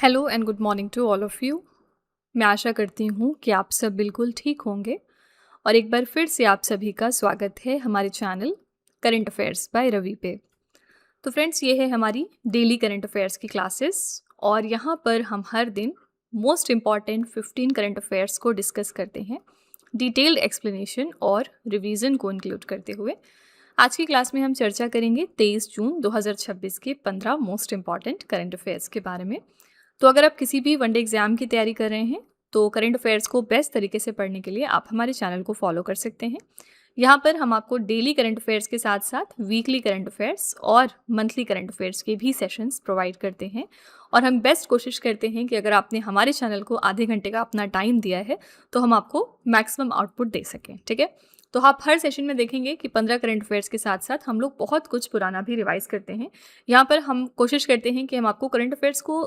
Hello and good morning to all of you. मैं आशा करती हूँ कि आप सब बिल्कुल ठीक होंगे और एक बार फिर से आप सभी का स्वागत है हमारे channel current affairs by Ravi पे। तो फ्रेंड्स, ये है हमारी डेली करंट अफेयर्स की क्लासेस और यहाँ पर हम हर दिन मोस्ट इम्पॉर्टेंट 15 करंट अफेयर्स को डिस्कस करते हैं, डिटेल्ड एक्सप्लेनेशन और रिवीजन को इंक्लूड करते हुए। आज की क्लास में हम चर्चा करेंगे 23 जून 2026 के 15 मोस्ट इम्पॉर्टेंट करंट अफेयर्स के बारे में। तो अगर आप किसी भी वनडे एग्जाम की तैयारी कर रहे हैं तो करंट अफेयर्स को बेस्ट तरीके से पढ़ने के लिए आप हमारे चैनल को फॉलो कर सकते हैं। यहाँ पर हम आपको डेली करंट अफेयर्स के साथ साथ वीकली करंट अफेयर्स और मंथली करंट अफेयर्स के भी सेशंस प्रोवाइड करते हैं और हम बेस्ट कोशिश करते हैं कि अगर आपने हमारे चैनल को आधे घंटे का अपना टाइम दिया है तो हम आपको मैक्सिमम आउटपुट दे सकें। ठीक है, तो आप हर सेशन में देखेंगे कि 15 करंट अफेयर्स के साथ साथ हम लोग बहुत कुछ पुराना भी रिवाइज करते हैं। यहाँ पर हम कोशिश करते हैं कि हम आपको करंट अफेयर्स को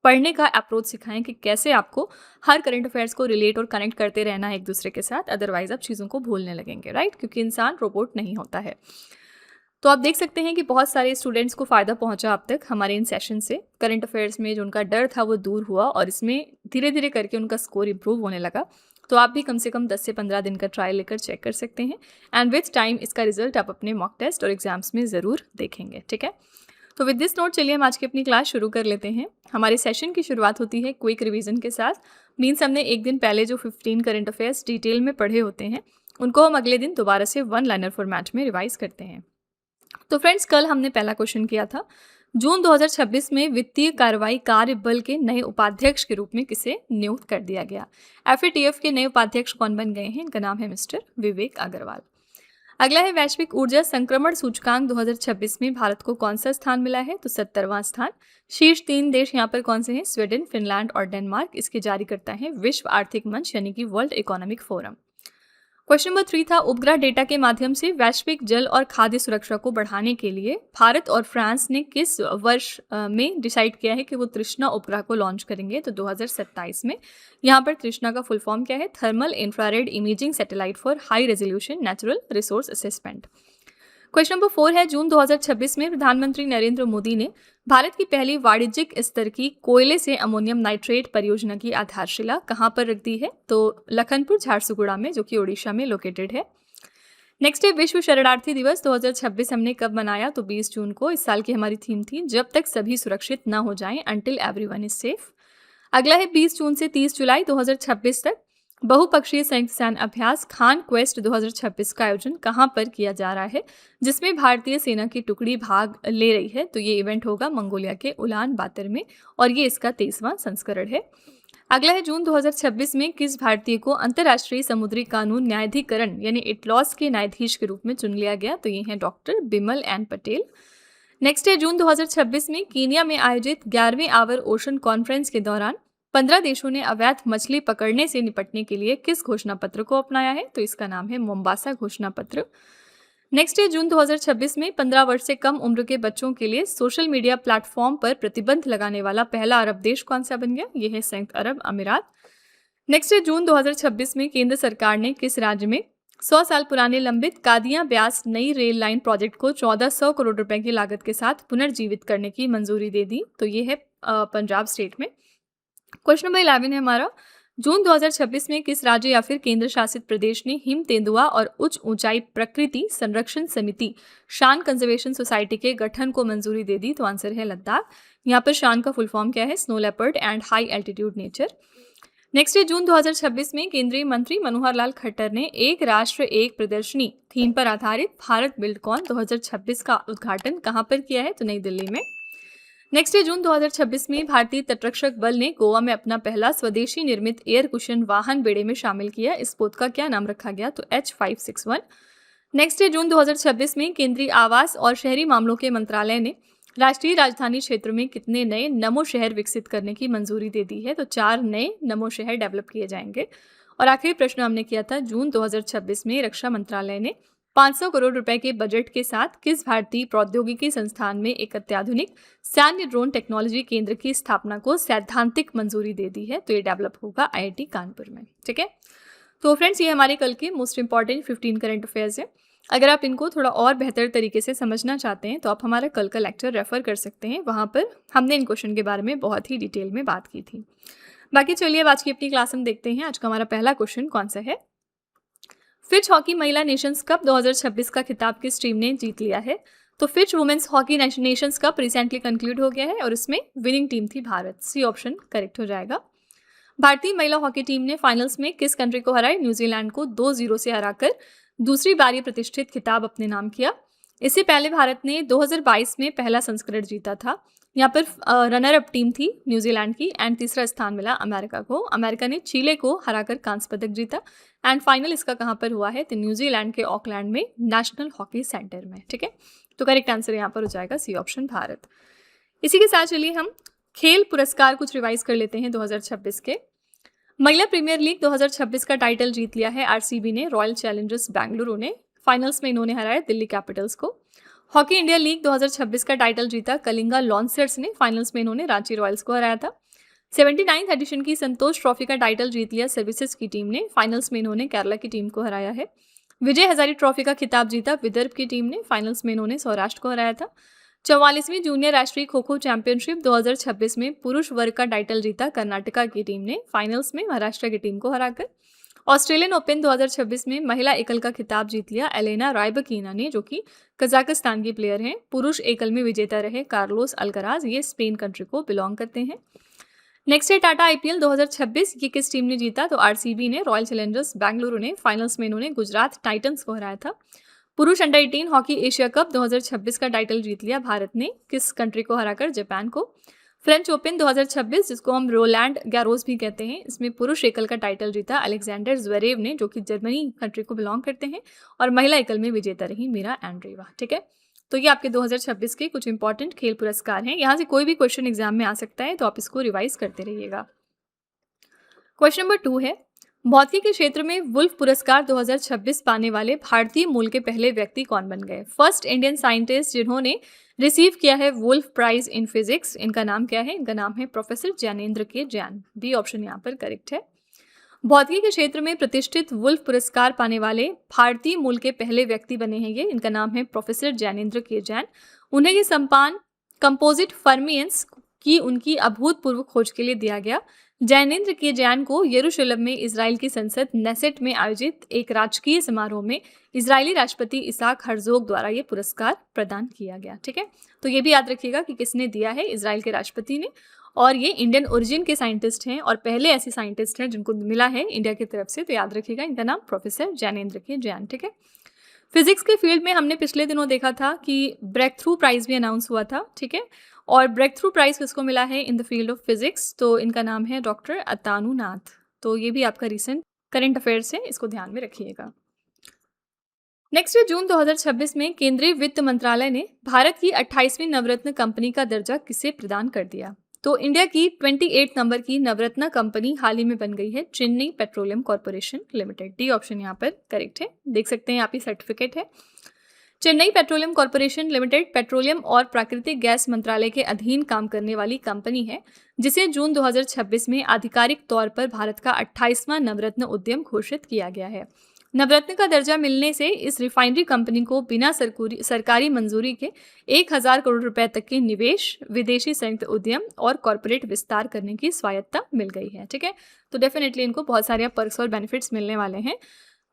पढ़ने का अप्रोच सिखाएं कि कैसे आपको हर करंट अफेयर्स को रिलेट और कनेक्ट करते रहना है एक दूसरे के साथ, अदरवाइज आप चीज़ों को भूलने लगेंगे, राइट? क्योंकि इंसान रोबोट नहीं होता है। तो आप देख सकते हैं कि बहुत सारे स्टूडेंट्स को फ़ायदा पहुंचा अब तक हमारे इन सेशन से। करंट अफेयर्स में जो उनका डर था वो दूर हुआ और इसमें धीरे धीरे करके उनका स्कोर इंप्रूव होने लगा। तो आप भी कम से कम 10 से 15 दिन का ट्रायल लेकर चेक कर सकते हैं एंड विथ टाइम इसका रिजल्ट आप अपने मॉक टेस्ट और एग्जाम्स में ज़रूर देखेंगे। ठीक है, तो विद दिस नोट चलिए हम आज की अपनी क्लास शुरू कर लेते हैं। हमारे सेशन की शुरुआत होती है क्विक रिवीजन के साथ। मीन्स हमने एक दिन पहले जो 15 करंट अफेयर्स डिटेल में पढ़े होते हैं उनको हम अगले दिन दोबारा से वन लाइनर फॉर्मेट में रिवाइज करते हैं। तो फ्रेंड्स, कल हमने पहला क्वेश्चन किया था, जून 2026 में वित्तीय कार्रवाई कार्य बल के नए उपाध्यक्ष के रूप में किसे नियुक्त कर दिया गया? FATF के नए उपाध्यक्ष कौन बन गए हैं? इनका नाम है मिस्टर विवेक अग्रवाल। अगला है वैश्विक ऊर्जा संक्रमण सूचकांक 2026 में भारत को कौन सा स्थान मिला है? तो 70वां स्थान। शीर्ष 3 देश यहाँ पर कौन से हैं? स्वीडन, फिनलैंड और डेनमार्क। इसके जारी करता है विश्व आर्थिक मंच यानी कि world economic forum. Question number 3 था, उपग्रह डेटा के माध्यम से वैश्विक जल और खाद्य सुरक्षा को बढ़ाने के लिए भारत और फ्रांस ने किस वर्ष में डिसाइड किया है कि वो तृष्णा उपग्रह को लॉन्च करेंगे? तो 2027 में। यहाँ पर तृष्णा का फुल फॉर्म क्या है? Thermal infrared imaging satellite for high resolution natural resource assessment. Question number 4 है, जून 2026 में प्रधानमंत्री नरेंद्र मोदी ने भारत की पहली वाणिज्यिक स्तर की कोयले से अमोनियम नाइट्रेट परियोजना की आधारशिला कहाँ पर रख दी है? तो लखनपुर झारसुगुड़ा में, जो कि ओडिशा में लोकेटेड है। नेक्स्ट है विश्व शरणार्थी दिवस 2026 हमने कब मनाया? तो 20 जून को। इस साल की हमारी थीम थी जब तक सभी सुरक्षित न हो जाएं, अंटिल एवरीवन इज सेफ। अगला है 20 जून से 30 जुलाई 2026 तक बहुपक्षीय संयुक्त सैन्य अभ्यास खान क्वेस्ट 2026 का आयोजन कहाँ पर किया जा रहा है, जिसमें भारतीय सेना की टुकड़ी भाग ले रही है? तो ये इवेंट होगा मंगोलिया के उलान बातर में और ये इसका 23वां संस्करण है। अगला है जून 2026 में किस भारतीय को अंतर्राष्ट्रीय समुद्री कानून न्यायाधिकरण यानी इटलॉस के न्यायाधीश के रूप में चुन लिया गया? तो ये हैं doctor Bimal N Patel. Next है जून 2026 में कीनिया में आयोजित 11वें आवर ओशन कॉन्फ्रेंस के दौरान 15 देशों ने अवैध मछली पकड़ने से निपटने के लिए किस घोषणा पत्र को अपनाया है? तो इसका नाम है मोम्बासा घोषणा पत्र। नेक्स्ट है जून 2026 में 15 वर्ष से कम उम्र के बच्चों के लिए सोशल मीडिया प्लेटफॉर्म पर प्रतिबंध लगाने वाला पहला अरब देश कौन सा बन गया? यह है संयुक्त अरब अमीरात। नेक्स्ट है जून 2026 में केंद्र सरकार ने किस राज्य में 100 साल पुराने लंबित कादियां ब्यास नई रेल लाइन प्रोजेक्ट को 1400 करोड़ रुपए की लागत के साथ पुनर्जीवित करने की मंजूरी दे दी? तो ये है पंजाब स्टेट में। क्वेश्चन नंबर 11 है हमारा, जून 2026 में किस राज्य या फिर केंद्र शासित प्रदेश ने हिम तेंदुआ और उच्च ऊंचाई प्रकृति संरक्षण समिति शान कंजर्वेशन सोसाइटी के गठन को मंजूरी दे दी? तो आंसर है लद्दाख। यहाँ पर शान का फुल फॉर्म क्या है? Snow leopard and high altitude nature. Next है जून 2026 में केंद्रीय मंत्री मनोहर लाल खट्टर ने एक राष्ट्र एक प्रदर्शनी थीम पर आधारित भारत बिल्डकॉन 2026 का उद्घाटन कहां पर किया है? तो नई दिल्ली में। नेक्स्ट है जून 2026 में भारतीय तटरक्षक बल ने गोवा में अपना पहला स्वदेशी निर्मित एयर कुशन वाहन बेड़े में शामिल किया। इस पोत का क्या नाम रखा गया? तो H561। नेक्स्ट है जून 2026 में केंद्रीय आवास और शहरी मामलों के मंत्रालय ने राष्ट्रीय राजधानी क्षेत्र में कितने नए नमो शहर विकसित करने की मंजूरी दे दी है? तो 4 नए नमो शहर डेवलप किए जाएंगे। और आखिरी प्रश्न हमने किया था, जून 2026 में रक्षा मंत्रालय ने 500 करोड़ रुपए के बजट के साथ किस भारतीय प्रौद्योगिकी संस्थान में एक अत्याधुनिक सैन्य ड्रोन टेक्नोलॉजी केंद्र की स्थापना को सैद्धांतिक मंजूरी दे दी है? तो ये डेवलप होगा IIT कानपुर में। ठीक है, तो फ्रेंड्स, ये हमारे कल के मोस्ट इंपॉर्टेंट 15 करंट अफेयर्स है। अगर आप इनको थोड़ा और बेहतर तरीके से समझना चाहते हैं तो आप हमारा कल का लेक्चर रेफ़र कर सकते हैं, वहाँ पर हमने इन क्वेश्चन के बारे में बहुत ही डिटेल में बात की थी। बाकी चलिए अब आज की अपनी क्लास हम देखते हैं। आज का हमारा पहला क्वेश्चन कौन सा है? फिच हॉकी महिला नेशंस कप 2026 का खिताब किस टीम ने जीत लिया है? तो Fitch Women's Hockey Nations Cup recently concluded हो गया है और इसमें विनिंग टीम थी भारत। सी ऑप्शन करेक्ट हो जाएगा। भारतीय महिला हॉकी टीम ने फाइनल्स में किस कंट्री को हराया? न्यूजीलैंड को 2-0 से हराकर दूसरी बार ये प्रतिष्ठित खिताब अपने नाम किया। इससे पहले भारत ने 2022 में पहला संस्करण जीता था। यहाँ पर रनर अप टीम थी न्यूजीलैंड की एंड तीसरा स्थान मिला अमेरिका को। अमेरिका ने चिले को हराकर कांस्य पदक जीता एंड फाइनल इसका कहाँ पर हुआ है? तो न्यूजीलैंड के ऑकलैंड में नेशनल हॉकी सेंटर में। ठीक है, तो करेक्ट आंसर यहाँ पर हो जाएगा सी ऑप्शन भारत। इसी के साथ चलिए हम खेल पुरस्कार कुछ रिवाइज कर लेते हैं 2026 के। महिला प्रीमियर लीग 2026 का टाइटल जीत लिया है आरसीबी ने रॉयल चैलेंजर्स बेंगलुरु ने। फाइनल्स में इन्होंने हराया दिल्ली कैपिटल्स को। हॉकी इंडिया लीग 2026 का टाइटल जीता कलिंगा लॉन्सर्स ने। फाइनल्स में इन्होंने रांची रॉयल्स को हराया था। 79th एडिशन की संतोष ट्रॉफी का टाइटल जीत लिया सर्विसेज की टीम ने। फाइनल्स में इन्होंने केरला की टीम को हराया है। विजय हजारी ट्रॉफी का खिताब जीता विदर्भ की टीम ने। फाइनल्स में इन्होंने सौराष्ट्र को हराया था। 44वीं जूनियर राष्ट्रीय खो खो चैंपियनशिप 2026 में पुरुष वर्ग का टाइटल जीता कर्नाटका की टीम ने। फाइनल्स में महाराष्ट्र की टीम को हराकर। ऑस्ट्रेलियन ओपन 2026 में महिला एकल का खिताब जीत लिया एलेना रायबकीना ने, जो कि कजाकिस्तान की प्लेयर हैं। पुरुष एकल में विजेता रहे कार्लोस अल्कराज, ये स्पेन कंट्री को बिलोंग करते हैं। नेक्स्ट है टाटा आईपीएल 2026, ये किस टीम ने जीता? तो आरसीबी ने। रॉयल चैलेंजर्स बेंगलुरु ने। फाइनल्स में इन्होंने गुजरात टाइटंस को हराया था। पुरुष अंडर 18 हॉकी एशिया कप 2026 का टाइटल जीत लिया भारत ने। किस कंट्री को हराकर? जापान को। फ्रेंच ओपन 2026, जिसको हम रोलैंड गैरोस भी कहते हैं, इसमें पुरुष एकल का टाइटल जीता अलेक्जेंडर ज्वेरेव ने, जो कि जर्मनी कंट्री को बिलोंग करते हैं। और महिला एकल में विजेता रही मीरा एंड्रेवा। ठीक है, तो ये आपके 2026 के कुछ इंपॉर्टेंट खेल पुरस्कार हैं। यहाँ से कोई भी क्वेश्चन एग्जाम में आ सकता है, तो आप इसको रिवाइज करते रहिएगा। क्वेश्चन नंबर 2 है, भौतिकी के क्षेत्र में वुल्फ पुरस्कार 2026 पाने वाले भारतीय मूल के पहले व्यक्ति कौन बन गए? फर्स्ट इंडियन साइंटिस्ट जिन्होंने रिसीव किया है वुल्फ प्राइज इन फिजिक्स, इनका नाम क्या है? इनका नाम है प्रोफेसर ज्ञानेंद्र के जैन। बी ऑप्शन यहाँ पर करेक्ट है। भौतिकी के क्षेत्र में प्रतिष्ठित वुल्फ पुरस्कार पाने वाले भारतीय मूल के पहले व्यक्ति बने हैं ये, इनका नाम है प्रोफेसर ज्ञानेंद्र के जैन। उन्हें ये सम्मान कंपोजिट फर्मियंस की उनकी अभूतपूर्व खोज के लिए दिया गया। ज्ञानेंद्र के जैन को यरूशलेम में इजराइल की संसद नेसेट में आयोजित एक राजकीय समारोह में इजरायली राष्ट्रपति इसाक हर्जोग द्वारा ये पुरस्कार प्रदान किया गया। ठीक है, तो ये भी याद रखिएगा कि किसने दिया है? इजराइल के राष्ट्रपति ने। और ये इंडियन ओरिजिन के साइंटिस्ट हैं और पहले ऐसे साइंटिस्ट हैं जिनको मिला है इंडिया की तरफ से, तो याद रखिएगा इनका नाम प्रोफेसर ज्ञानेंद्र के जैन। ठीक है, फिजिक्स के फील्ड में हमने पिछले दिनों देखा था कि ब्रेक थ्रू प्राइज भी अनाउंस हुआ था। ठीक है, और ब्रेक थ्रू प्राइज किसको मिला है in the field of physics? तो इनका नाम है डॉक्टर अतानु नाथ। तो ये भी आपका रिसेंट करंट अफेयर्स है, इसको ध्यान में रखिएगा। नेक्स्ट है, जून 2026 में केंद्रीय वित्त मंत्रालय ने भारत की 28वीं नवरत्न कंपनी का दर्जा किसे प्रदान कर दिया? तो इंडिया की 28 नंबर की नवरत्न कंपनी हाल ही में बन गई है Chennai petroleum corporation limited. D option यहाँ पर करेक्ट है, देख सकते हैं आप ही सर्टिफिकेट है। Chennai petroleum corporation limited petroleum और प्राकृतिक गैस मंत्रालय के अधीन काम करने वाली कंपनी है, जिसे जून 2026 में आधिकारिक तौर पर भारत का 28वां नवरत्न उद्यम घोषित किया गया है। नवरत्न का दर्जा मिलने से इस रिफाइनरी कंपनी को बिना सरकारी मंजूरी के 1000 करोड़ रुपए तक के निवेश, विदेशी संयुक्त उद्यम और कॉर्पोरेट विस्तार करने की स्वायत्ता मिल गई है। ठीक है, तो डेफिनेटली इनको बहुत सारे पर्क्स और बेनिफिट्स मिलने वाले हैं।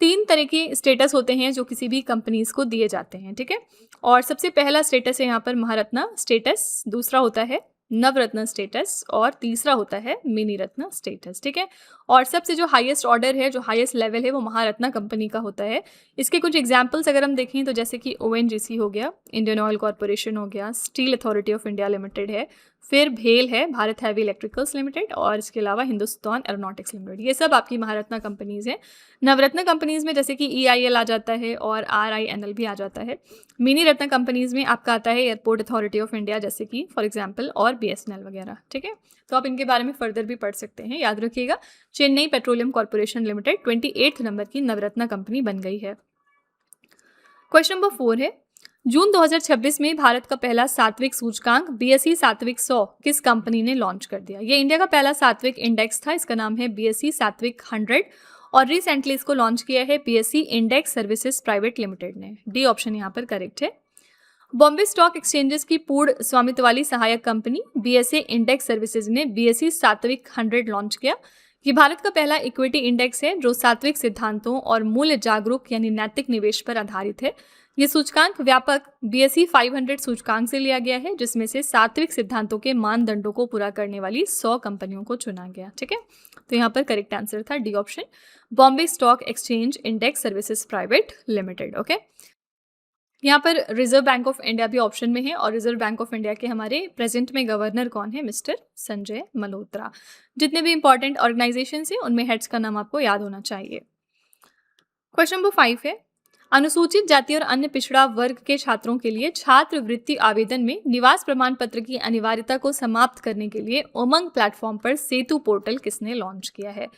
3 तरह के स्टेटस होते हैं जो किसी भी कंपनीज को दिए जाते हैं। ठीक है, और सबसे पहला स्टेटस है यहाँ पर महारत्न स्टेटस, दूसरा होता है नवरत्न स्टेटस और तीसरा होता है मिनी रत्न स्टेटस। ठीक है, और सबसे जो हाईएस्ट ऑर्डर है, जो हाईएस्ट लेवल है, वो महारत्न कंपनी का होता है। इसके कुछ एग्जांपल्स अगर हम देखें तो जैसे कि ओएनजीसी हो गया, इंडियन ऑयल कॉर्पोरेशन हो गया, steel authority of India limited है, फिर भेल है, भारत हैवी इलेक्ट्रिकल्स लिमिटेड, और इसके अलावा हिंदुस्तान एरोनॉटिक्स लिमिटेड। ये सब आपकी महारत्न कंपनीज हैं। नवरत्न कंपनीज में जैसे कि EIL आ जाता है और RINL भी आ जाता है। मिनी रत्न कंपनीज में आपका आता है एयरपोर्ट अथॉरिटी ऑफ इंडिया, जैसे कि फॉर एग्जांपल, और BSNL वगैरह। ठीक है, तो आप इनके बारे में फर्दर भी पढ़ सकते हैं। याद रखिएगा, Chennai petroleum corporation limited 28 number की नवरत्न कंपनी बन गई है। क्वेश्चन नंबर 4 है, जून 2026 में भारत का पहला सात्विक सूचकांक BSE सात्विक 100 किस कंपनी ने लॉन्च कर दिया? ये इंडिया का पहला सात्विक इंडेक्स था, इसका नाम है BSE सात्विक 100 और रिसेंटली इसको लॉन्च किया है BSE index services private limited ने। डी ऑप्शन यहाँ पर करेक्ट है। बॉम्बे स्टॉक एक्सचेंजेस की पूर्ण स्वामित्व वाली सहायक कंपनी बीएसई इंडेक्स सर्विसेज ने बीएसई सात्विक 100 लॉन्च किया। ये भारत का पहला इक्विटी इंडेक्स है जो सात्विक सिद्धांतों और मूल्य जागरूक यानी नैतिक निवेश पर आधारित है। ये सूचकांक व्यापक बीएसई 500 सूचकांक से लिया गया है, जिसमें से सात्विक सिद्धांतों के मानदंडों को पूरा करने वाली 100 कंपनियों को चुना गया। ठीक है, तो यहाँ पर करेक्ट आंसर था D option, Bombay stock exchange index services private limited. Okay, यहाँ पर रिजर्व बैंक ऑफ इंडिया भी ऑप्शन में है, और रिजर्व बैंक ऑफ इंडिया के हमारे प्रेजेंट में गवर्नर कौन है? मिस्टर संजय मल्होत्रा। जितने भी इंपॉर्टेंट ऑर्गेनाइजेशन है उनमें हेड्स का नाम आपको याद होना चाहिए। क्वेश्चन नंबर 5 है, अनुसूचित जाति और अन्य पिछड़ा वर्ग के छात्रों के लिए छात्रवृत्ति आवेदन में निवास प्रमाण पत्र की अनिवार्यता को समाप्त करने के लिए उमंग प्लेटफॉर्म पर सेतु पोर्टल किसने लॉन्च किया है?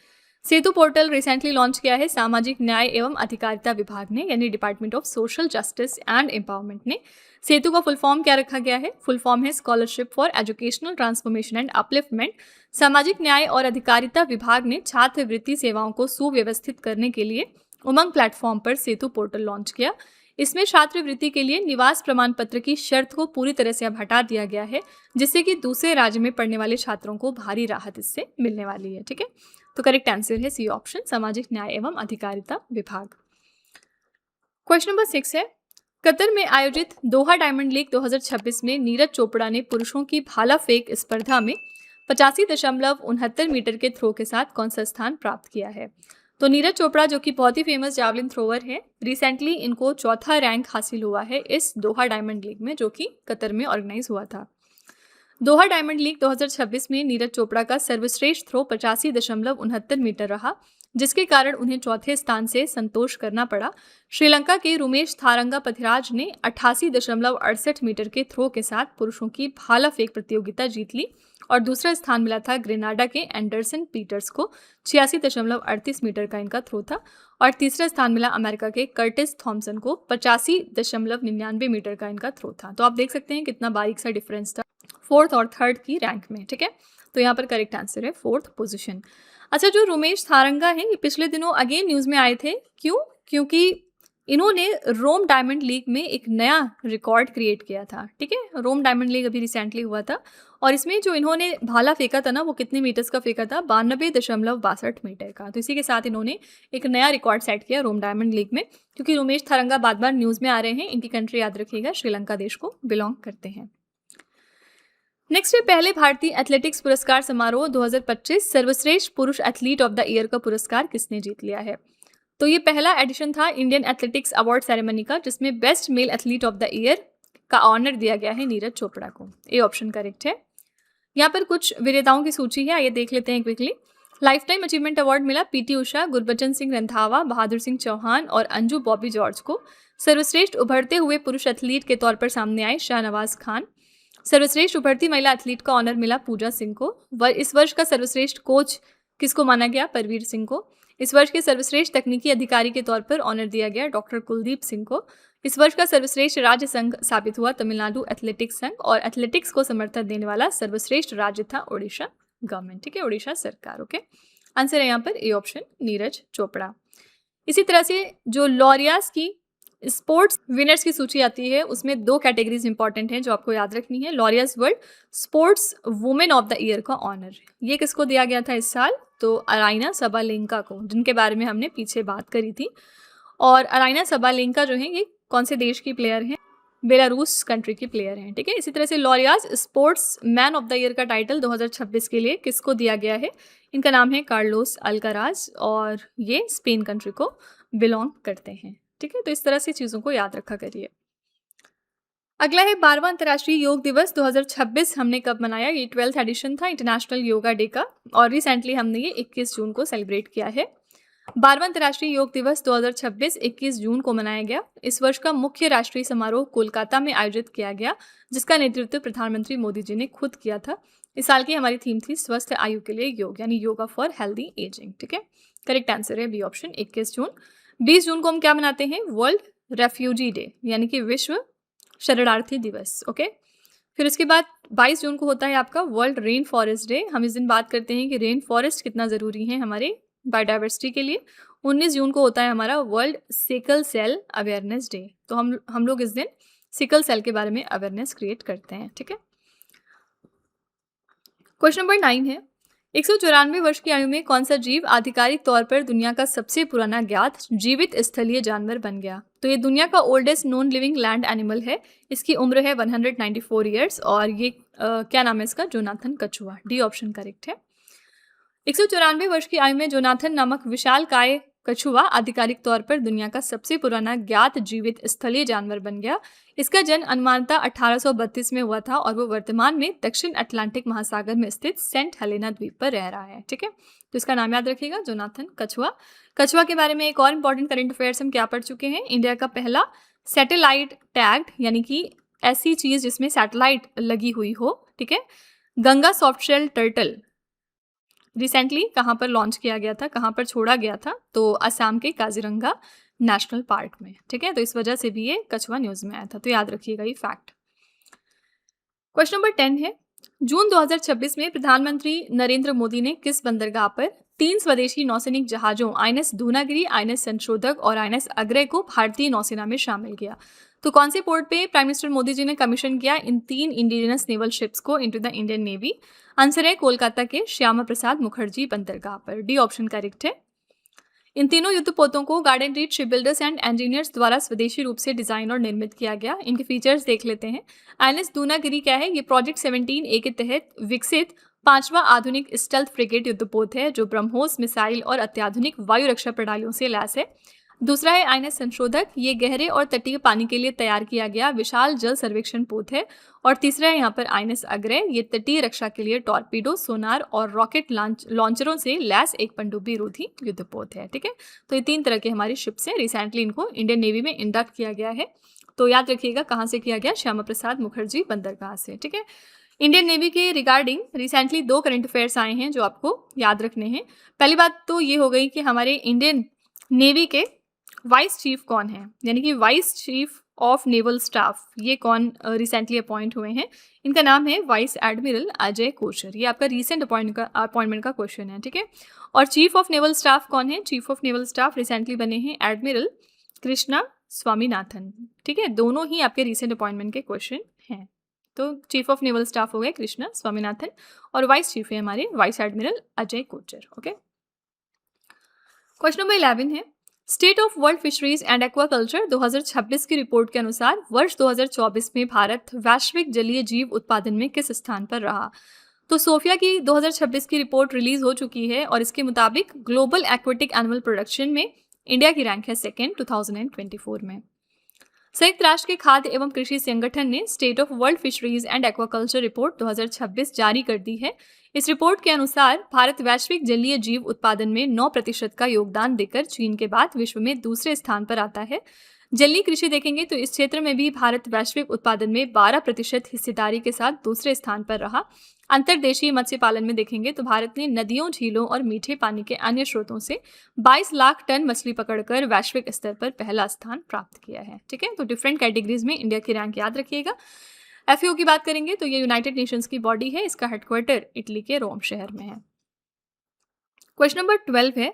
सेतु पोर्टल रिसेंटली लॉन्च किया है सामाजिक न्याय एवं अधिकारिता विभाग ने, यानी department of social justice and empowerment ने। सेतु का फुल फॉर्म क्या रखा गया है? फुल फॉर्म है scholarship for educational transformation and upliftment. सामाजिक न्याय और अधिकारिता विभाग ने छात्रवृत्ति सेवाओं को सुव्यवस्थित करने के लिए उमंग प्लेटफॉर्म पर सेतु पोर्टल लॉन्च किया। इसमें छात्रवृत्ति के लिए निवास प्रमाण पत्र की शर्त को पूरी तरह से अब हटा दिया गया है, जिससे कि दूसरे राज्य में पढ़ने वाले छात्रों को भारी राहत इससे मिलने वाली है। ठीक है, तो करेक्ट आंसर है सी ऑप्शन, सामाजिक न्याय एवं अधिकारिता विभाग। क्वेश्चन नंबर 6 है, कतर में आयोजित दोहा डायमंड लीग 2026 में नीरज चोपड़ा ने पुरुषों की भाला फेंक स्पर्धा में 85.69 मीटर के थ्रो के साथ कौन सा स्थान प्राप्त किया है? तो नीरज चोपड़ा जो कि बहुत ही फेमस जैवलिन थ्रोवर है, रिसेंटली इनको चौथा रैंक हासिल हुआ है इस दोहा डायमंड लीग में, जो कि कतर में ऑर्गेनाइज हुआ था। दोहा डायमंड लीग 2026 में नीरज चोपड़ा का सर्वश्रेष्ठ थ्रो 85.69 मीटर रहा, जिसके कारण उन्हें चौथे स्थान से संतोष करना पड़ा। श्रीलंका के रुमेश थारंगा पथिराज ने 88.68 मीटर के थ्रो के साथ पुरुषों की भाला फेंक प्रतियोगिता जीत ली, और दूसरा स्थान मिला था ग्रेनाडा के एंडरसन पीटर्स को, 86.38 मीटर का इनका थ्रो था, और तीसरा स्थान मिला अमेरिका के कर्टिस थॉमसन को, 85.99 मीटर का इनका थ्रो था। तो आप देख सकते हैं कितना बारीक सा डिफरेंस था फोर्थ और थर्ड की रैंक में। ठीक है, तो यहाँ पर करेक्ट आंसर है फोर्थ पोजीशन। अच्छा, जो रुमेश थारंगा है ये पिछले दिनों अगेन न्यूज़ में आए थे। क्यों? क्योंकि इन्होंने रोम डायमंड लीग में एक नया रिकॉर्ड क्रिएट किया था। ठीक है, रोम डायमंड लीग अभी रिसेंटली हुआ था, और इसमें जो इन्होंने भाला फेंका था ना, वो कितने मीटर्स का फेंका था? 92.62 मीटर का। तो इसी के साथ इन्होंने एक नया रिकॉर्ड सेट किया रोम डायमंड लीग में, क्योंकि रुमेश थारंगा बार बार न्यूज़ में आ रहे हैं। इनकी कंट्री याद रखिएगा, श्रीलंका देश को बिलोंग करते हैं। नेक्स्ट है, पहले भारतीय एथलेटिक्स पुरस्कार समारोह 2025 सर्वश्रेष्ठ पुरुष एथलीट ऑफ द ईयर का पुरस्कार किसने जीत लिया है? तो ये पहला एडिशन था इंडियन एथलेटिक्स अवार्ड सेरेमनी का, जिसमें best male athlete of the year का ऑनर दिया गया है नीरज चोपड़ा को। ए ऑप्शन करेक्ट है। यहाँ पर कुछ विजेताओं की सूची है, आइए देख लेते हैं quickly. Life time achievement award मिला पीटी उषा, गुरबचन सिंह रंधावा, बहादुर सिंह चौहान और अंजू बॉबी जॉर्ज को। सर्वश्रेष्ठ उभरते हुए पुरुष एथलीट के तौर पर सामने आए शाहनवाज खान। सर्वश्रेष्ठ उभरती महिला एथलीट का ऑनर मिला पूजा सिंह को। इस वर्ष का सर्वश्रेष्ठ कोच किसको माना गया? परवीर सिंह को। इस वर्ष के सर्वश्रेष्ठ तकनीकी अधिकारी के तौर पर ऑनर दिया गया डॉक्टर कुलदीप सिंह को। इस वर्ष का सर्वश्रेष्ठ राज्य संघ साबित हुआ तमिलनाडु एथलेटिक्स संघ, और एथलेटिक्स को समर्थन देने वाला सर्वश्रेष्ठ राज्य था ओडिशा गवर्नमेंट। ठीक है, ओडिशा सरकार। ओके, आंसर है यहाँ पर ए ऑप्शन, नीरज चोपड़ा। इसी तरह से जो लॉरियास की स्पोर्ट्स विनर्स की सूची आती है, उसमें 2 कैटेगरीज इंपॉर्टेंट हैं जो आपको याद रखनी है। Laureus world sports women of the year का ऑनर ये किसको दिया गया था इस साल? तो अराइना सबालेंका को, जिनके बारे में हमने पीछे बात करी थी। और अराइना सबालेंका जो है ये कौन से देश की प्लेयर हैं? बेलारूस कंट्री की प्लेयर हैं। ठीक है, इसी तरह से Laureus sportsman of the year का टाइटल 2026 के लिए किसको दिया गया है? इनका नाम है कार्लोस अल्काराज, और ये स्पेन कंट्री को बिलोंग करते हैं। ठीक है, तो इस तरह से चीज़ों को याद रखा करिए। अगला है 12वां अंतर्राष्ट्रीय योग दिवस 2026 हमने कब मनाया? ये 12th एडिशन था इंटरनेशनल योगा डे का, और रिसेंटली हमने ये 21 जून को सेलिब्रेट किया है। 12वां अंतर्राष्ट्रीय योग दिवस 2026 21 जून को मनाया गया। इस वर्ष का मुख्य राष्ट्रीय समारोह कोलकाता में आयोजित किया गया, जिसका नेतृत्व प्रधानमंत्री मोदी जी ने खुद किया था। इस साल की हमारी थीम थी स्वस्थ आयु के लिए योग, यानी योगा फॉर हेल्दी एजिंग। ठीक है, करेक्ट आंसर है बी ऑप्शन, 21 जून। 20 जून को हम क्या मनाते हैं? वर्ल्ड रेफ्यूजी डे, यानी कि विश्व शरणार्थी दिवस। ओके, फिर उसके बाद 22 जून को होता है आपका वर्ल्ड रेन फॉरेस्ट डे। हम इस दिन बात करते हैं कि रेन फॉरेस्ट कितना ज़रूरी है हमारे बायोडाइवर्सिटी के लिए। 19 जून को होता है हमारा World Sickle Cell Awareness Day. तो हम लोग इस दिन सिकल सेल के बारे में अवेयरनेस क्रिएट करते हैं, ठीक है। क्वेश्चन नंबर 9 है, 194 वर्ष की आयु में कौन सा जीव आधिकारिक तौर पर दुनिया का सबसे पुराना ज्ञात जीवित स्थलीय जानवर बन गया? तो ये दुनिया का oldest non living land animal है। इसकी उम्र है 194 ईयर्स और ये क्या नाम है इसका? जोनाथन कछुआ। डी ऑप्शन करेक्ट है। 194 वर्ष की आयु में जोनाथन नामक विशाल काय कछुआ आधिकारिक तौर पर दुनिया का सबसे पुराना ज्ञात जीवित स्थलीय जानवर बन गया। इसका जन्म अनुमानतः 1832 में हुआ था और वो वर्तमान में दक्षिण अटलांटिक महासागर में स्थित सेंट हेलेना द्वीप पर रह रहा है, ठीक है। तो इसका नाम याद रखिएगा, जोनाथन कछुआ। कछुआ के बारे में एक और इंपॉर्टेंट करंट अफेयर्स हम क्या पढ़ चुके हैं? इंडिया का पहला सैटेलाइट टैग्ड, यानी कि ऐसी चीज जिसमें सैटेलाइट लगी हुई हो, ठीक है, गंगा सॉफ्टशेल टर्टल रिसेंटली कहाँ पर लॉन्च किया गया था, कहाँ पर छोड़ा गया था? तो असम के काजीरंगा नेशनल पार्क में, ठीक है। तो इस वजह से भी ये कछुआ न्यूज में आया था, तो याद रखिएगा ये फैक्ट। क्वेश्चन नंबर 10 है, जून 2026 में प्रधानमंत्री नरेंद्र मोदी ने किस बंदरगाह पर 3 स्वदेशी नौसैनिक जहाजों आईएनएस दूनागिरी, आईएनएस संशोधक और आईएनएस अग्रय को भारतीय नौसेना में शामिल किया? तो कौन से पोर्ट पे प्राइम मिनिस्टर मोदी जी ने कमीशन किया इन 3 इंडिजिनस नेवल शिप्स को into the Indian navy? Answer है कोलकाता के श्यामा प्रसाद मुखर्जी बंदरगाह पर। डी ऑप्शन करेक्ट है। इन तीनों युद्धपोतों को garden reach ship builders and engineers द्वारा स्वदेशी रूप से डिजाइन और निर्मित किया गया। इनके फीचर्स देख लेते हैं। आईएनएस दूनागिरी क्या है? ये प्रोजेक्ट 17A के तहत विकसित 5वां आधुनिक स्टेल्थ फ्रिगेट युद्धपोत है जो ब्रह्मोस मिसाइल और अत्याधुनिक वायु रक्षा प्रणालियों से लैस है। दूसरा है आईएनएस संशोधक, ये गहरे और तटीय पानी के लिए तैयार किया गया विशाल जल सर्वेक्षण पोत है। और तीसरा है यहाँ पर आईएनएस अग्रय, ये तटीय रक्षा के लिए टॉर्पीडो, सोनार और रॉकेट लॉन्चरों से लैस एक पनडुब्बी रोधी युद्धपोत है, ठीक है। तो ये 3 तरह के हमारी शिप्स हैं। रिसेंटली इनको इंडियन नेवी में इंडक्ट किया गया है। तो याद रखिएगा कहाँ से किया गया? श्यामा प्रसाद मुखर्जी बंदरगाह से, ठीक है। इंडियन नेवी के रिगार्डिंग रिसेंटली 2 करंट अफेयर्स आए हैं जो आपको याद रखने हैं। पहली बात तो ये हो गई कि हमारे इंडियन नेवी के वाइस चीफ कौन है, यानी कि vice chief of naval staff, ये कौन रिसेंटली अपॉइंट हुए हैं? इनका नाम है वाइस एडमिरल अजय कोचर। ये आपका रिसेंट अपॉइंटमेंट का क्वेश्चन है, ठीक है। और चीफ ऑफ नेवल स्टाफ कौन है? Chief of naval staff recently बने हैं एडमिरल कृष्णा स्वामीनाथन, ठीक है। दोनों ही आपके रिसेंट अपॉइंटमेंट के क्वेश्चन हैं। तो चीफ ऑफ नेवल स्टाफ हो गए कृष्णा स्वामीनाथन और वाइस चीफ है हमारे vice admiral Ajay Kochar, okay. Question number 11 है, State of World Fisheries and Aquaculture 2026 की रिपोर्ट के अनुसार वर्ष 2024 में भारत वैश्विक जलीय जीव उत्पादन में किस स्थान पर रहा? तो सोफिया की 2026 की रिपोर्ट रिलीज हो चुकी है और इसके मुताबिक ग्लोबल एक्वेटिक एनिमल प्रोडक्शन में इंडिया की रैंक है सेकेंड 2024 में। संयुक्त राष्ट्र के खाद्य एवं कृषि संगठन ने state of World Fisheries and aquaculture report 2026 जारी कर दी है। इस रिपोर्ट के अनुसार भारत वैश्विक जलीय जीव उत्पादन में 9% का योगदान देकर चीन के बाद विश्व में दूसरे स्थान पर आता है। जलीय कृषि देखेंगे तो इस क्षेत्र में भी भारत वैश्विक उत्पादन में 12% हिस्सेदारी के साथ दूसरे स्थान पर रहा। अंतर्देशीय मत्स्य पालन में देखेंगे तो भारत ने नदियों, झीलों और मीठे पानी के अन्य स्रोतों से 22 लाख टन मछली पकड़कर वैश्विक स्तर पर पहला स्थान प्राप्त किया है, ठीक है। तो डिफरेंट कैटेगरीज में इंडिया की रैंक याद रखिएगा। एफएओ की बात करेंगे तो ये यूनाइटेड नेशंस की बॉडी है, इसका हेडक्वार्टर इटली के रोम शहर में है। क्वेश्चन नंबर 12 है,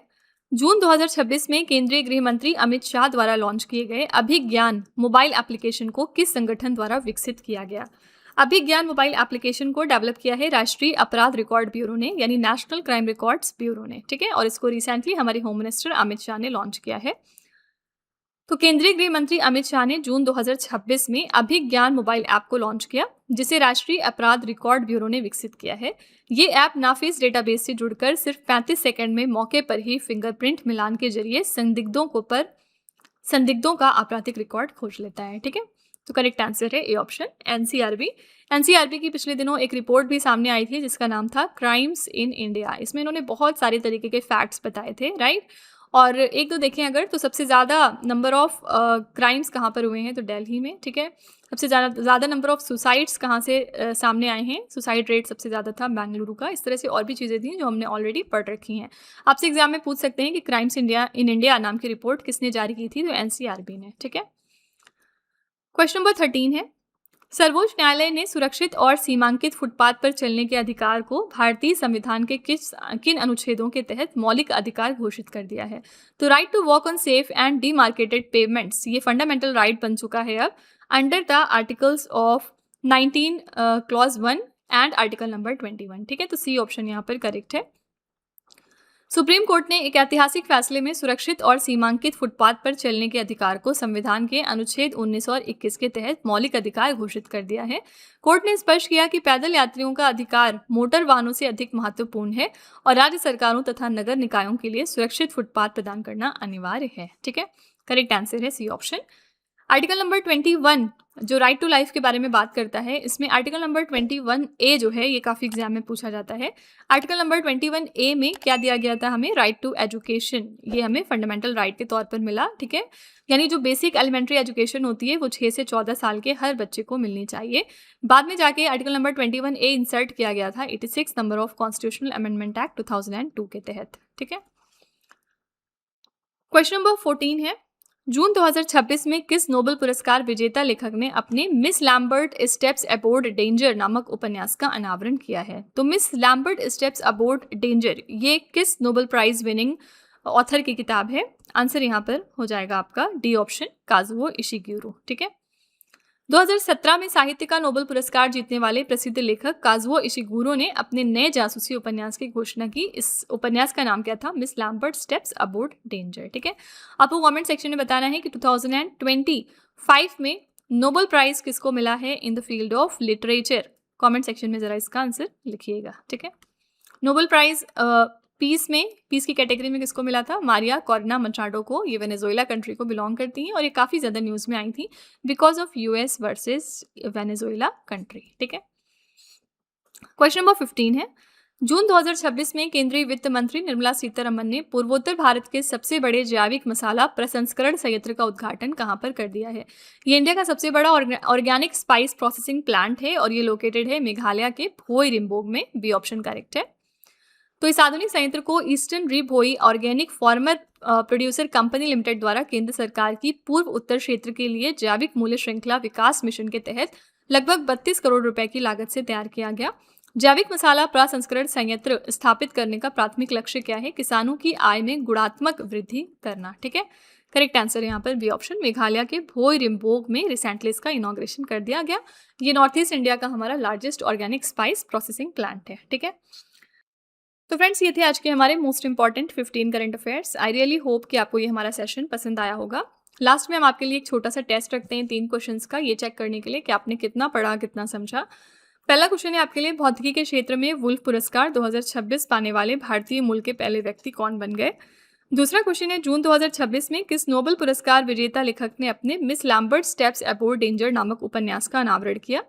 जून 2026 में केंद्रीय गृह मंत्री अमित शाह द्वारा लॉन्च किए गए अभिज्ञान मोबाइल एप्लीकेशन को किस संगठन द्वारा विकसित किया गया? अभिज्ञान मोबाइल एप्लीकेशन को डेवलप किया है राष्ट्रीय अपराध रिकॉर्ड ब्यूरो ने, यानी नेशनल क्राइम रिकॉर्ड्स ब्यूरो ने, ठीक है। और इसको रिसेंटली हमारे होम मिनिस्टर अमित शाह ने लॉन्च किया है। तो केंद्रीय गृह मंत्री अमित शाह ने जून 2026 में अभिज्ञान मोबाइल ऐप को लॉन्च किया जिसे राष्ट्रीय अपराध रिकॉर्ड ब्यूरो ने विकसित किया है। ये ऐप नाफिस डेटाबेस से जुड़कर सिर्फ 35 सेकंड में मौके पर ही फिंगरप्रिंट मिलान के जरिए संदिग्धों का आपराधिक रिकॉर्ड खोज लेता है, ठीक है। तो करेक्ट आंसर है ए ऑप्शन, एनसीआरबी की पिछले दिनों एक रिपोर्ट भी सामने आई थी जिसका नाम था क्राइम्स इन इंडिया। इसमें इन्होंने बहुत सारे तरीके के फैक्ट्स बताए थे, राइट। और एक दो देखें अगर तो सबसे ज़्यादा नंबर ऑफ क्राइम्स कहाँ पर हुए हैं तो दिल्ली में, ठीक है। सबसे ज़्यादा नंबर ऑफ सुसाइड्स कहाँ से सामने आए हैं, सुसाइड रेट सबसे ज़्यादा था बेंगलुरु का। इस तरह से और भी चीज़ें थी जो हमने ऑलरेडी पढ़ रखी हैं। आपसे एग्जाम में पूछ सकते हैं कि क्राइम्स इन इंडिया नाम की रिपोर्ट किसने जारी की थी, तो एनसीआरबी ने, ठीक है। क्वेश्चन नंबर 13 है, सर्वोच्च न्यायालय ने सुरक्षित और सीमांकित फुटपाथ पर चलने के अधिकार को भारतीय संविधान के किन अनुच्छेदों के तहत मौलिक अधिकार घोषित कर दिया है? तो right to walk on safe and demarcated pavements, ये फंडामेंटल राइट बन चुका है अब under the articles of 19 clause 1 and article number 21। ठीक है, तो सी ऑप्शन यहाँ पर करेक्ट है। सुप्रीम कोर्ट ने एक ऐतिहासिक फैसले में सुरक्षित और सीमांकित फुटपाथ पर चलने के अधिकार को संविधान के अनुच्छेद 19 और 21 के तहत मौलिक अधिकार घोषित कर दिया है। कोर्ट ने स्पष्ट किया कि पैदल यात्रियों का अधिकार मोटर वाहनों से अधिक महत्वपूर्ण है और राज्य सरकारों तथा नगर निकायों के लिए सुरक्षित फुटपाथ प्रदान करना अनिवार्य है। ठीक है, करेक्ट आंसर है सी ऑप्शन। आर्टिकल नंबर 21 जो राइट टू लाइफ के बारे में बात करता है, इसमें आर्टिकल नंबर 21A जो है ये काफ़ी एग्जाम में पूछा जाता है। आर्टिकल नंबर 21A में क्या दिया गया था हमें? राइट टू एजुकेशन, ये हमें फंडामेंटल राइट के तौर पर मिला। ठीक है, यानी जो बेसिक एलिमेंट्री एजुकेशन होती है वो 6 से 14 साल के हर बच्चे को मिलनी चाहिए। बाद में जाके आर्टिकल नंबर 21A इंसर्ट किया गया था 86 number of constitutional amendment act 2002 के तहत। ठीक है, क्वेश्चन नंबर 14 है, जून 2026 में किस नोबेल पुरस्कार विजेता लेखक ने अपने Miss Lambert Steps Aboard Danger नामक उपन्यास का अनावरण किया है? तो Miss Lambert Steps Aboard Danger ये किस नोबेल प्राइज विनिंग ऑथर की किताब है? आंसर यहाँ पर हो जाएगा आपका डी ऑप्शन, काजुओ इशिगुरो। ठीक है, 2017 में साहित्य का नोबेल पुरस्कार जीतने वाले प्रसिद्ध लेखक काजुओ इशिगुरो ने अपने नए जासूसी उपन्यास की घोषणा की। इस उपन्यास का नाम क्या था? Miss Lambert Steps Aboard Danger. ठीक है, आपको कमेंट सेक्शन में बताना है कि 2025 में नोबेल प्राइज किसको मिला है in the field of literature. Comment section में जरा इसका आंसर लिखिएगा। ठीक है, नोबेल प्राइज पीस की कैटेगरी में किसको मिला था? मारिया कॉर्ना मचाडो को। ये वेनेजुएला कंट्री को बिलोंग करती हैं और ये काफ़ी ज़्यादा न्यूज़ में आई थी because of US versus Venezuela country. ठीक है, क्वेश्चन नंबर 15 है, जून 2026 में केंद्रीय वित्त मंत्री निर्मला सीतारमन ने पूर्वोत्तर भारत के सबसे बड़े जैविक मसाला प्रसंस्करण संयंत्र का उद्घाटन कहाँ पर कर दिया है? ये इंडिया का सबसे बड़ा ऑर्गेनिक स्पाइस प्रोसेसिंग प्लांट है और ये लोकेटेड है मेघालय के भोई रिम्बोग में। बी ऑप्शन करेक्ट है। तो इस आधुनिक संयंत्र को eastern Ribhoi organic farmer producer company limited द्वारा केंद्र सरकार की पूर्व उत्तर क्षेत्र के लिए जैविक मूल्य श्रृंखला विकास मिशन के तहत लगभग 32 करोड़ रुपए की लागत से तैयार किया गया। जैविक मसाला प्रसंस्करण संयंत्र स्थापित करने का प्राथमिक लक्ष्य क्या है? किसानों की आय में गुणात्मक वृद्धि करना। ठीक है, करेक्ट आंसर यहाँ पर बी ऑप्शन, मेघालय के भोई रिम्बोग में रिसेंटली इसका इनॉग्रेशन कर दिया गया। ये नॉर्थ ईस्ट इंडिया का हमारा largest organic spice processing plant है। ठीक है, तो फ्रेंड्स ये थे आज के हमारे most important 15 current affairs. I really hope कि आपको ये हमारा सेशन पसंद आया होगा। लास्ट में हम आपके लिए एक छोटा सा टेस्ट रखते हैं 3 क्वेश्चंस का, ये चेक करने के लिए कि आपने कितना पढ़ा, कितना समझा। पहला क्वेश्चन है आपके लिए, भौतिकी के क्षेत्र में वुल्फ पुरस्कार 2026 पाने वाले भारतीय मूल के पहले व्यक्ति कौन बन गए? दूसरा क्वेश्चन है, जून 2026 में किस नोबेल पुरस्कार विजेता लेखक ने अपने Miss Lambert Steps Aboard Danger नामक उपन्यास का अनावरण किया?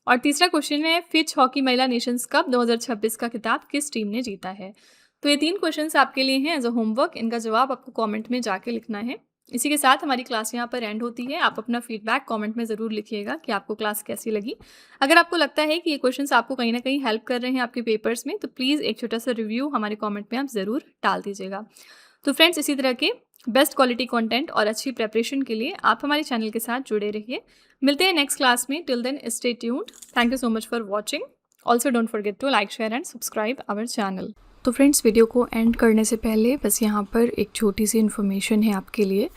और तीसरा क्वेश्चन है, फिच हॉकी महिला नेशंस कप 2026 का खिताब किस टीम ने जीता है? तो ये 3 क्वेश्चंस आपके लिए हैं एज अ होमवर्क। इनका जवाब आपको कमेंट में जाके लिखना है। इसी के साथ हमारी क्लास यहाँ पर एंड होती है। आप अपना फीडबैक कमेंट में ज़रूर लिखिएगा कि आपको क्लास कैसी लगी। अगर आपको लगता है कि ये क्वेश्चंस आपको कहीं ना कहीं हेल्प कर रहे हैं आपके पेपर्स में, तो प्लीज़ एक छोटा सा रिव्यू हमारे कॉमेंट में आप ज़रूर डाल दीजिएगा। तो फ्रेंड्स, इसी तरह के बेस्ट क्वालिटी कंटेंट और अच्छी प्रेपरेशन के लिए आप हमारे चैनल के साथ जुड़े रहिए। मिलते हैं नेक्स्ट क्लास में। Till then stay tuned. Thank you so much for watching. Also don't forget to like, share and subscribe our channel. तो फ्रेंड्स, वीडियो को एंड करने से पहले बस यहाँ पर एक छोटी सी इन्फॉर्मेशन है आपके लिए।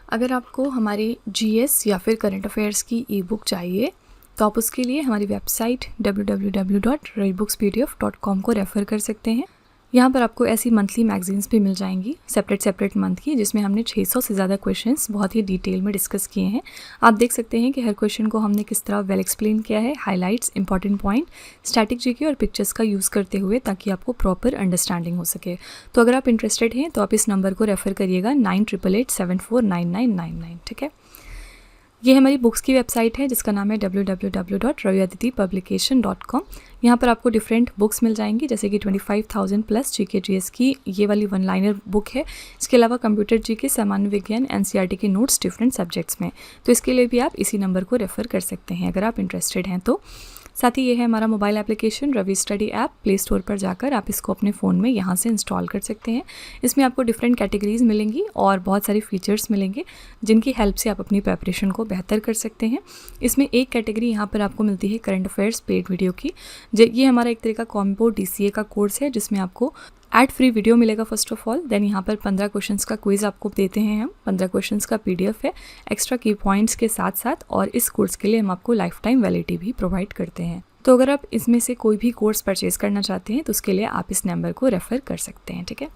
अगर आपको हमारी जीएस या फिर करंट अफेयर्स की ई बुक चाहिए तो आप उसके लिए हमारी वेबसाइट www.ravibookspdf.com को रेफ़र कर सकते हैं। यहाँ पर आपको ऐसी मंथली मैगजीन्स भी मिल जाएंगी सेपरेट मंथ की, जिसमें हमने 600 से ज़्यादा क्वेश्चंस बहुत ही डिटेल में डिस्कस किए हैं। आप देख सकते हैं कि हर क्वेश्चन को हमने किस तरह वेल एक्सप्लेन किया है, highlights, important point, static GK और पिक्चर्स का यूज़ करते हुए, ताकि आपको प्रॉपर अंडरस्टैंडिंग हो सके। तो अगर आप इंटरेस्टेड हैं तो आप इस नंबर को रेफ़र करिएगा 9888749999। ठीक है, ये हमारी बुक्स की वेबसाइट है जिसका नाम है www.raviaditipublication.com। यहाँ पर आपको डिफरेंट बुक्स मिल जाएंगी, जैसे कि 25,000 प्लस जीके जीएस की ये वाली 1 लाइनर बुक है। इसके अलावा कंप्यूटर जीके, सामान्य विज्ञान, एनसीईआरटी के नोट्स डिफरेंट सब्जेक्ट्स में। तो इसके लिए भी आप इसी नंबर को रेफ़र कर सकते हैं अगर आप इंटरेस्टेड हैं तो। साथ ही ये है हमारा mobile application Ravi study app. Play Store पर जाकर आप इसको अपने फ़ोन में यहाँ से इंस्टॉल कर सकते हैं। इसमें आपको डिफरेंट कैटेगरीज़ मिलेंगी और बहुत सारे फीचर्स मिलेंगे जिनकी हेल्प से आप अपनी प्रिपरेशन को बेहतर कर सकते हैं। इसमें एक कैटेगरी यहाँ पर आपको मिलती है करंट अफेयर्स पेड वीडियो की। ये हमारा एक तरह का कॉम्बो DCA का कोर्स है जिसमें आपको एड फ्री वीडियो मिलेगा फर्स्ट ऑफ ऑल। देन यहाँ पर 15 क्वेश्चंस का क्विज़ आपको देते हैं हम। 15 क्वेश्चंस का PDF है एक्स्ट्रा की पॉइंट्स के साथ साथ, और इस कोर्स के लिए हम आपको लाइफ टाइम वैलिडिटी भी प्रोवाइड करते हैं। तो अगर आप इसमें से कोई भी कोर्स परचेज़ करना चाहते हैं तो उसके लिए आप इस नंबर को रेफ़र कर सकते हैं, ठीक है।